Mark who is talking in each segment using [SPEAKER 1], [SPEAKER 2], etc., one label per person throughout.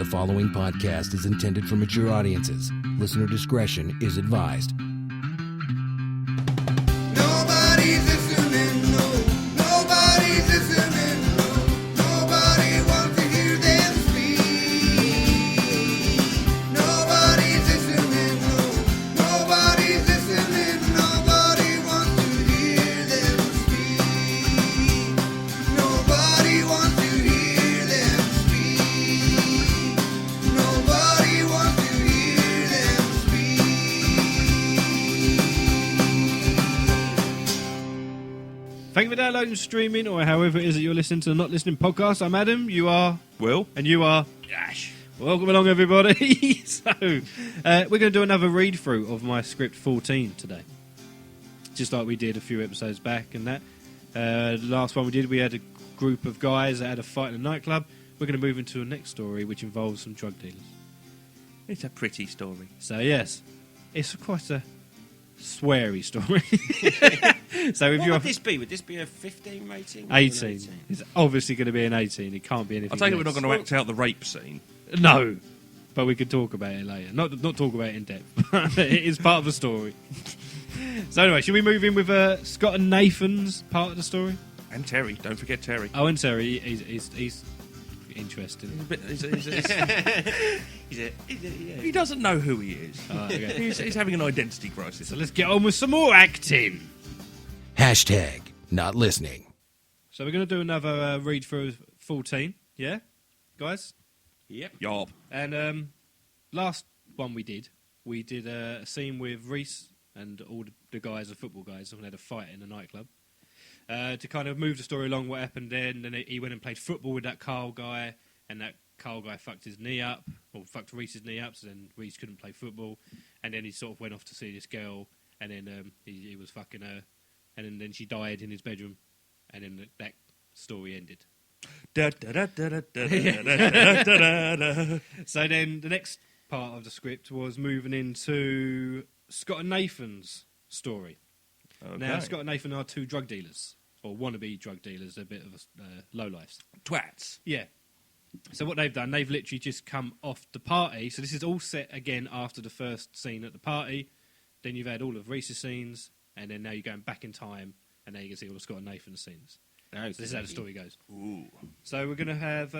[SPEAKER 1] The following podcast is intended for mature audiences. Listener discretion is advised.
[SPEAKER 2] Nobody's listening, no. Nobody's listening, no. Nobody wants to hear them speak. Nobody's listening, no. Nobody's listening. Nobody wants to hear them speak. Nobody wants to hear them speak. Nobody wants to hear them speak.
[SPEAKER 3] Thank you for downloading, streaming, or however it is that you're listening to the Not Listening podcast. I'm Adam, you are
[SPEAKER 4] Will?
[SPEAKER 3] and you are Ash. Welcome along, everybody. So, we're going to do another read-through of my script 14 today. Just like we did a few episodes back and that. The last one we did, we had a group of guys that had a fight in a nightclub. We're going to move into a next story, which involves some drug dealers.
[SPEAKER 4] It's a pretty story.
[SPEAKER 3] So, yes, it's quite a sweary story. So if
[SPEAKER 5] What
[SPEAKER 3] you're
[SPEAKER 5] would this be? Would this be a 15 rating? or an
[SPEAKER 3] 18, it's obviously going to be an 18. It can't be anything.
[SPEAKER 4] I'll tell you we're not
[SPEAKER 3] less.
[SPEAKER 4] going to act out the rape scene.
[SPEAKER 3] No, but we could talk about it later. Not talk about it in depth. But it is part of the story. So anyway, should we move in with Scott and Nathan's part of the story?
[SPEAKER 4] And Terry, don't forget Terry.
[SPEAKER 3] Oh, and Terry, he's interesting.
[SPEAKER 4] He doesn't know who he is.
[SPEAKER 3] Oh, okay.
[SPEAKER 4] He's having an identity crisis.
[SPEAKER 3] So let's get on with some more acting.
[SPEAKER 1] Hashtag not listening.
[SPEAKER 3] So we're going to do another read through of 14, yeah, guys?
[SPEAKER 5] Yep.
[SPEAKER 4] Yarp.
[SPEAKER 3] And last one we did a scene with Reese and all the guys, the football guys, and had a fight in a nightclub. To kind of move the story along, what happened then he went and played football with that Carl guy, and that Carl guy fucked his knee up, or fucked Reese's knee up, so then Reese couldn't play football, and then he sort of went off to see this girl, and then he was fucking her, and then she died in his bedroom, and then that story ended.
[SPEAKER 4] Da, da, da, da, da, da, da, da, da.
[SPEAKER 3] So then the next part of the script was moving into Scott and Nathan's story.
[SPEAKER 4] Okay.
[SPEAKER 3] Now, Scott and Nathan are two drug dealers, or wannabe drug dealers, a bit of lowlifes.
[SPEAKER 4] Twats.
[SPEAKER 3] Yeah. So what they've done, they've literally just come off the party. So this is all set again after the first scene at the party. Then you've had all of Reese's scenes, and then now you're going back in time, and now you can see all of Scott and Nathan's scenes. So this is how the story goes.
[SPEAKER 4] Ooh.
[SPEAKER 3] So we're going to have...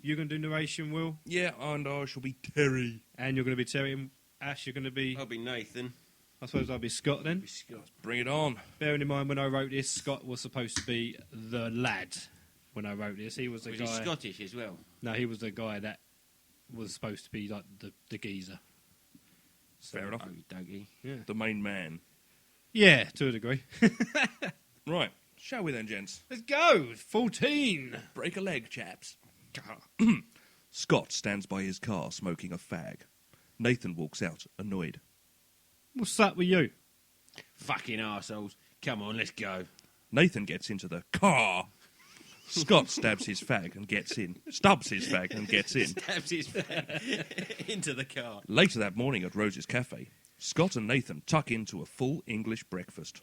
[SPEAKER 3] you're going to do narration, Will,
[SPEAKER 4] Yeah, and I shall be Terry.
[SPEAKER 3] and you're going to be Terry, and Ash, you're going to be...
[SPEAKER 5] I'll be Nathan.
[SPEAKER 3] I suppose I'll be Scott then.
[SPEAKER 4] Bring it on.
[SPEAKER 3] Bearing in mind, when I wrote this, Scott was supposed to be the lad. When I wrote this, he was the
[SPEAKER 5] Was
[SPEAKER 3] guy.
[SPEAKER 5] he Scottish as well?
[SPEAKER 3] No, he was the guy that was supposed to be like the geezer.
[SPEAKER 4] Fair enough.
[SPEAKER 5] Oh, Dougie.
[SPEAKER 3] Yeah,
[SPEAKER 4] The main man.
[SPEAKER 3] yeah, to a degree.
[SPEAKER 4] Right. Shall we then, gents?
[SPEAKER 3] Let's go. 14.
[SPEAKER 4] Break a leg, chaps. Scott stands by his car smoking a fag. Nathan walks out, annoyed.
[SPEAKER 3] What's up with you?
[SPEAKER 5] Fucking arseholes. Come on, let's go.
[SPEAKER 4] Nathan gets into the car. Scott stabs his fag and gets in. Stubs his fag and gets in.
[SPEAKER 5] Stabs his fag into the car.
[SPEAKER 4] Later that morning at Rose's Cafe, Scott and Nathan tuck into a full English breakfast.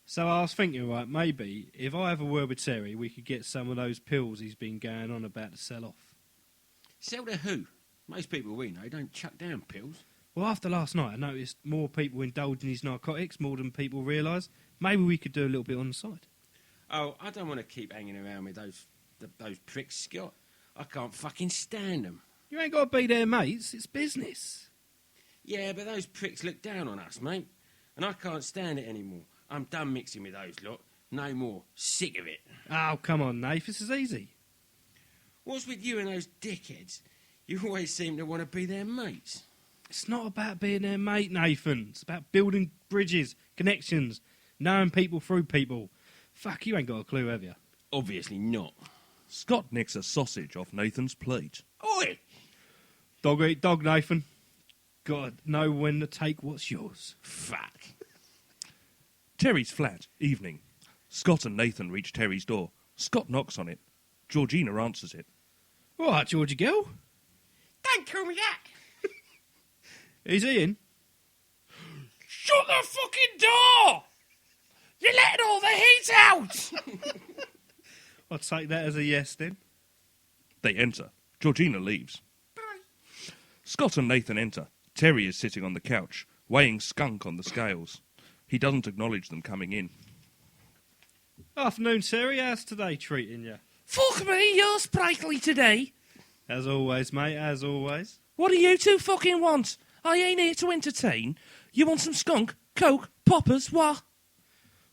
[SPEAKER 3] So I was thinking, right, maybe if I have a word with Terry, we could get some of those pills he's been going on about to sell off.
[SPEAKER 5] Sell to who? Most people we know don't chuck down pills.
[SPEAKER 3] Well, after last night, I noticed more people indulge in these narcotics more than people realise. Maybe we could do a little bit on the side.
[SPEAKER 5] Oh, I don't want to keep hanging around with those pricks, Scott. I can't fucking stand them.
[SPEAKER 3] You ain't got to be their mates. It's business.
[SPEAKER 5] Yeah, but those pricks look down on us, mate. And I can't stand it anymore. I'm done mixing with those lot. No more. Sick of it.
[SPEAKER 3] Oh, come on, Nath. This is easy.
[SPEAKER 5] What's with you and those dickheads? You always seem to want to be their mates.
[SPEAKER 3] It's not about being their mate, Nathan. It's about building bridges, connections, knowing people through people. Fuck, you ain't got a clue, have you?
[SPEAKER 5] Obviously not.
[SPEAKER 4] Scott nicks a sausage off Nathan's plate.
[SPEAKER 5] Oi!
[SPEAKER 3] Dog eat dog, Nathan. Gotta know when to take what's yours.
[SPEAKER 5] Fuck.
[SPEAKER 4] Terry's flat, evening. Scott and Nathan reach Terry's door. Scott knocks on it. Georgina answers it.
[SPEAKER 3] All right, Georgie girl.
[SPEAKER 5] Don't call me that.
[SPEAKER 3] Is he in?
[SPEAKER 4] Shut the fucking door! You're letting all the heat out!
[SPEAKER 3] I'll take that as a yes then.
[SPEAKER 4] They enter. Georgina leaves. Scott and Nathan enter. Terry is sitting on the couch, weighing skunk on the scales. He doesn't acknowledge them coming in.
[SPEAKER 3] Afternoon, Terry. How's today treating you?
[SPEAKER 4] Fuck me, you're sprightly today.
[SPEAKER 3] As always, mate, as always.
[SPEAKER 4] What do you two fucking want? I ain't here to entertain. You want some skunk, coke, poppers, what?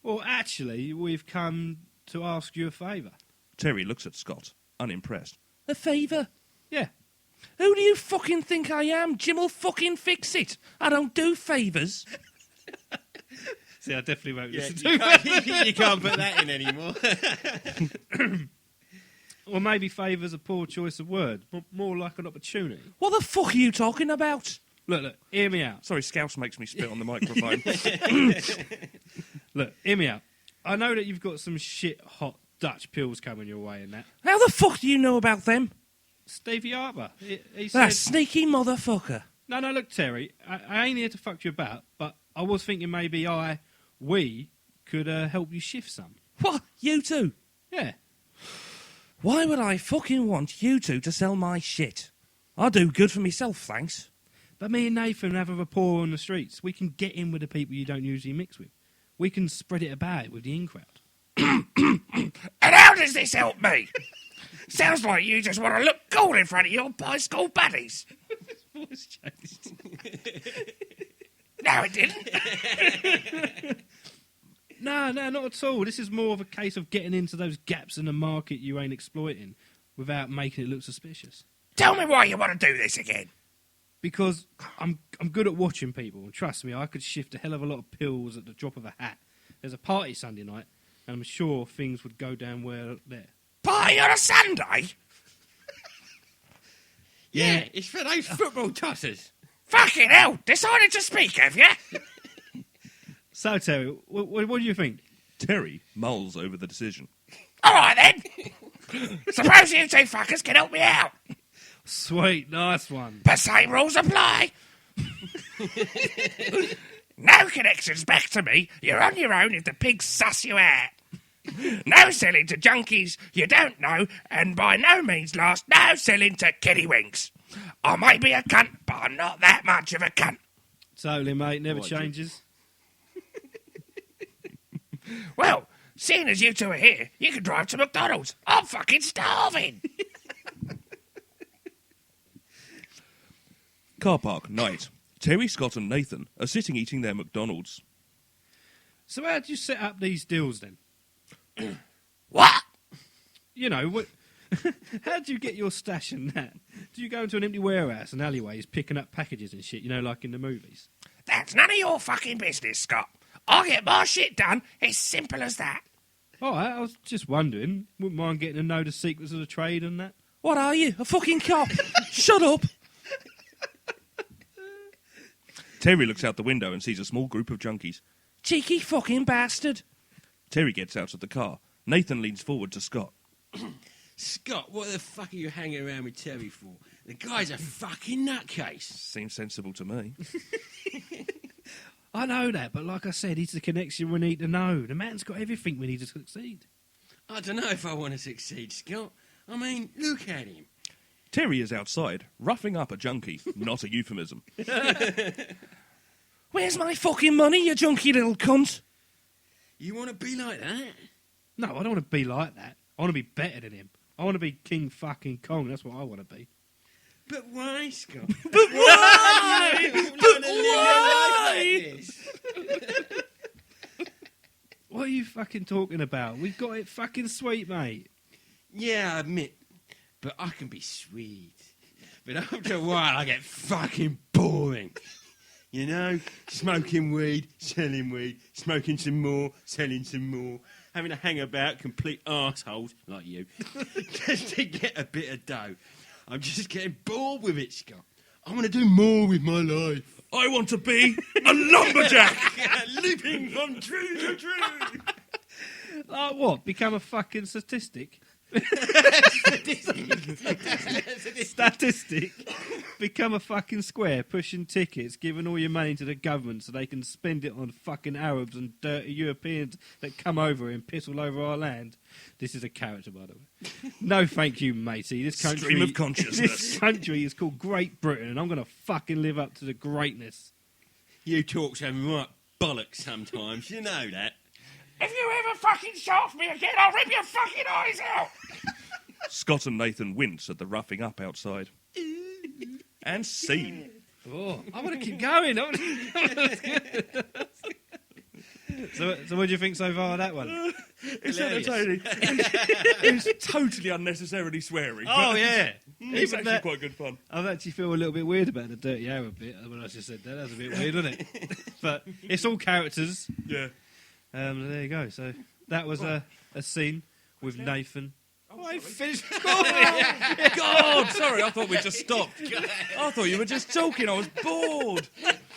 [SPEAKER 3] Well, actually, we've come to ask you a favour.
[SPEAKER 4] Terry looks at Scott, unimpressed. A favour?
[SPEAKER 3] Yeah.
[SPEAKER 4] Who do you fucking think I am? Jim'll fucking fix it. I don't do favours.
[SPEAKER 3] See, I definitely won't
[SPEAKER 5] Yeah,
[SPEAKER 3] listen to
[SPEAKER 5] you can't put that in anymore.
[SPEAKER 3] Or maybe favour's a poor choice of word. More like an opportunity.
[SPEAKER 4] What the fuck are you talking about?
[SPEAKER 3] Look, hear me out.
[SPEAKER 4] Sorry, Scouse makes me spit on the microphone.
[SPEAKER 3] Look, hear me out. I know that you've got some shit hot Dutch pills coming your way and that.
[SPEAKER 4] How the fuck do you know about them?
[SPEAKER 3] Stevie Harper. He
[SPEAKER 4] That
[SPEAKER 3] said...
[SPEAKER 4] sneaky motherfucker.
[SPEAKER 3] No, look, Terry, I ain't here to fuck you about, but I was thinking maybe we could help you shift some.
[SPEAKER 4] What? You two?
[SPEAKER 3] Yeah.
[SPEAKER 4] Why would I fucking want you two to sell my shit? I do good for myself, thanks.
[SPEAKER 3] But me and Nathan have a rapport on the streets. We can get in with the people you don't usually mix with. We can spread it about with the in-crowd.
[SPEAKER 4] And how does this help me? Sounds like you just want to look cool in front of your high school buddies.
[SPEAKER 3] Voice changed.
[SPEAKER 4] No, it didn't.
[SPEAKER 3] No, not at all. This is more of a case of getting into those gaps in the market you ain't exploiting without making it look suspicious.
[SPEAKER 4] Tell me why you want to do this again.
[SPEAKER 3] Because I'm good at watching people, and trust me, I could shift a hell of a lot of pills at the drop of a hat. There's a party Sunday night, and I'm sure things would go down well there.
[SPEAKER 4] Party on a Sunday?
[SPEAKER 5] Yeah, it's for those football tossers.
[SPEAKER 4] Fucking hell, decided to speak, have you?
[SPEAKER 3] So, Terry, what do you think?
[SPEAKER 4] Terry mulls over the decision. All right, then. Suppose you two fuckers can help me out.
[SPEAKER 3] Sweet, nice one.
[SPEAKER 4] But same rules apply. No connections back to me. You're on your own if the pigs suss you out. No selling to junkies you don't know, and by no means last, no selling to kiddywinks. I may be a cunt, but I'm not that much of a cunt.
[SPEAKER 3] Totally, mate. Never
[SPEAKER 5] What,
[SPEAKER 3] changes.
[SPEAKER 4] Well, seeing as you two are here, you can drive to McDonald's. I'm fucking starving. Car park, night. Terry, Scott and Nathan are sitting eating their McDonald's.
[SPEAKER 3] So how do you set up these deals, then?
[SPEAKER 4] What?
[SPEAKER 3] You know, how do you get your stash and that? Do you go into an empty warehouse and alleyways picking up packages and shit, you know, like in the movies?
[SPEAKER 4] That's none of your fucking business, Scott. I get my shit done. It's simple as that.
[SPEAKER 3] All right, I was just wondering. Wouldn't mind getting to know the secrets of the trade and that.
[SPEAKER 4] What are you, a fucking cop? Shut up. Terry looks out the window and sees a small group of junkies. Cheeky fucking bastard. Terry gets out of the car. Nathan leans forward to Scott.
[SPEAKER 5] Scott, what the fuck are you hanging around with Terry for? The guy's a fucking nutcase.
[SPEAKER 4] Seems sensible to me.
[SPEAKER 3] I know that, but like I said, he's the connection we need to know. The man's got everything we need to succeed.
[SPEAKER 5] I don't know if I want to succeed, Scott. I mean, look at him.
[SPEAKER 4] Terry is outside, roughing up a junkie. Not a euphemism. Where's my fucking money, you junkie little cunt?
[SPEAKER 5] You want to be like that?
[SPEAKER 3] No, I don't want to be like that. I want to be better than him. I want to be King fucking Kong. That's what I want to be.
[SPEAKER 5] But why, Scott?
[SPEAKER 4] But why?
[SPEAKER 5] But why?
[SPEAKER 3] What are you fucking talking about? We've got it fucking sweet, mate.
[SPEAKER 5] Yeah, I admit. But I can be sweet. But after a while, I get fucking boring. You know, smoking weed, selling weed, smoking some more, selling some more, having to hang about complete arseholes like you just to get a bit of dough. I'm just getting bored with it, Scott. I want to do more with my life.
[SPEAKER 4] I want to be a lumberjack.
[SPEAKER 5] Leaping from tree to tree.
[SPEAKER 3] Like what? Become a fucking statistic? Statistic? Become a fucking square, pushing tickets, giving all your money to the government so they can spend it on fucking Arabs and dirty Europeans that come over and piss all over our land. This is a character, by the way. No, thank you, matey. This country,
[SPEAKER 4] Stream of consciousness.
[SPEAKER 3] This country is called Great Britain, and I'm going to fucking live up to the greatness.
[SPEAKER 5] You talk some right bollocks sometimes, you know that.
[SPEAKER 4] If you ever fucking shaft me again, I'll rip your fucking eyes out. Scott and Nathan wince at the roughing up outside. And scene.
[SPEAKER 3] Oh, I want to keep going. So what do you think so far of that one?
[SPEAKER 4] It's entertaining. It's totally unnecessarily sweary.
[SPEAKER 3] Oh,
[SPEAKER 4] but
[SPEAKER 3] yeah.
[SPEAKER 4] It's
[SPEAKER 3] Even
[SPEAKER 4] actually
[SPEAKER 3] that-
[SPEAKER 4] quite good fun.
[SPEAKER 3] I actually feel a little bit weird about the dirty Arab bit when I just said that. That was a bit weird, wasn't it? But it's all characters.
[SPEAKER 4] Yeah.
[SPEAKER 3] There you go. So that was a scene with Nathan. I finished
[SPEAKER 4] God, sorry, I thought we just stopped. I thought you were just talking. I was bored.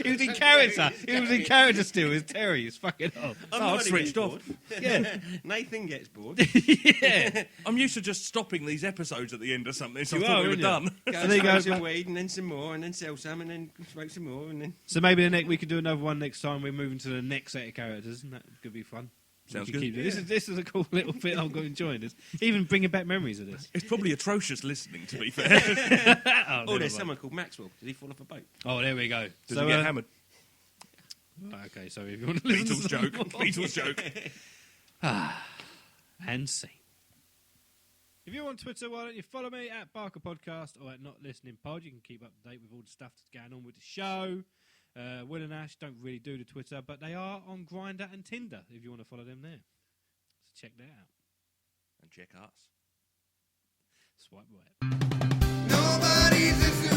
[SPEAKER 3] He was in character. He was in character still. It's Terry. It's fucking off.
[SPEAKER 4] I've switched off.
[SPEAKER 5] Yeah. Nathan gets bored.
[SPEAKER 3] Yeah.
[SPEAKER 4] I'm used to just stopping these episodes at the end of something, so
[SPEAKER 3] You
[SPEAKER 4] I thought
[SPEAKER 3] are,
[SPEAKER 4] we were
[SPEAKER 3] aren't you?
[SPEAKER 4] done.
[SPEAKER 5] Go
[SPEAKER 3] So there you go.
[SPEAKER 5] smoke some weed and then some more and then sell some and then smoke some more and then...
[SPEAKER 3] So maybe we could do another one next time. We're moving to the next set of characters, and that could be fun.
[SPEAKER 4] Sounds
[SPEAKER 3] We can
[SPEAKER 4] good.
[SPEAKER 3] keep doing- This is a cool little bit. I'm enjoying this. Even bringing back memories of this.
[SPEAKER 4] It's probably atrocious listening, to be fair.
[SPEAKER 3] Oh,
[SPEAKER 5] Oh,
[SPEAKER 3] never
[SPEAKER 5] there's
[SPEAKER 3] mind.
[SPEAKER 5] someone called Maxwell. Did he fall off a boat?
[SPEAKER 3] Oh, there we go.
[SPEAKER 4] Does he get hammered?
[SPEAKER 3] Okay, so if you want to listen
[SPEAKER 4] Beatles
[SPEAKER 3] to
[SPEAKER 4] joke.
[SPEAKER 3] some more-
[SPEAKER 4] Beatles joke.
[SPEAKER 3] And scene. If you're on Twitter, why don't you follow me at Barker Podcast or at Not Listening Pod? You can keep up to date with all the stuff that's going on with the show. Will and Ash don't really do the Twitter, but they are on Grindr and Tinder if you want to follow them there. So check that out.
[SPEAKER 4] And check us.
[SPEAKER 3] Swipe right.
[SPEAKER 2] Nobody's listening.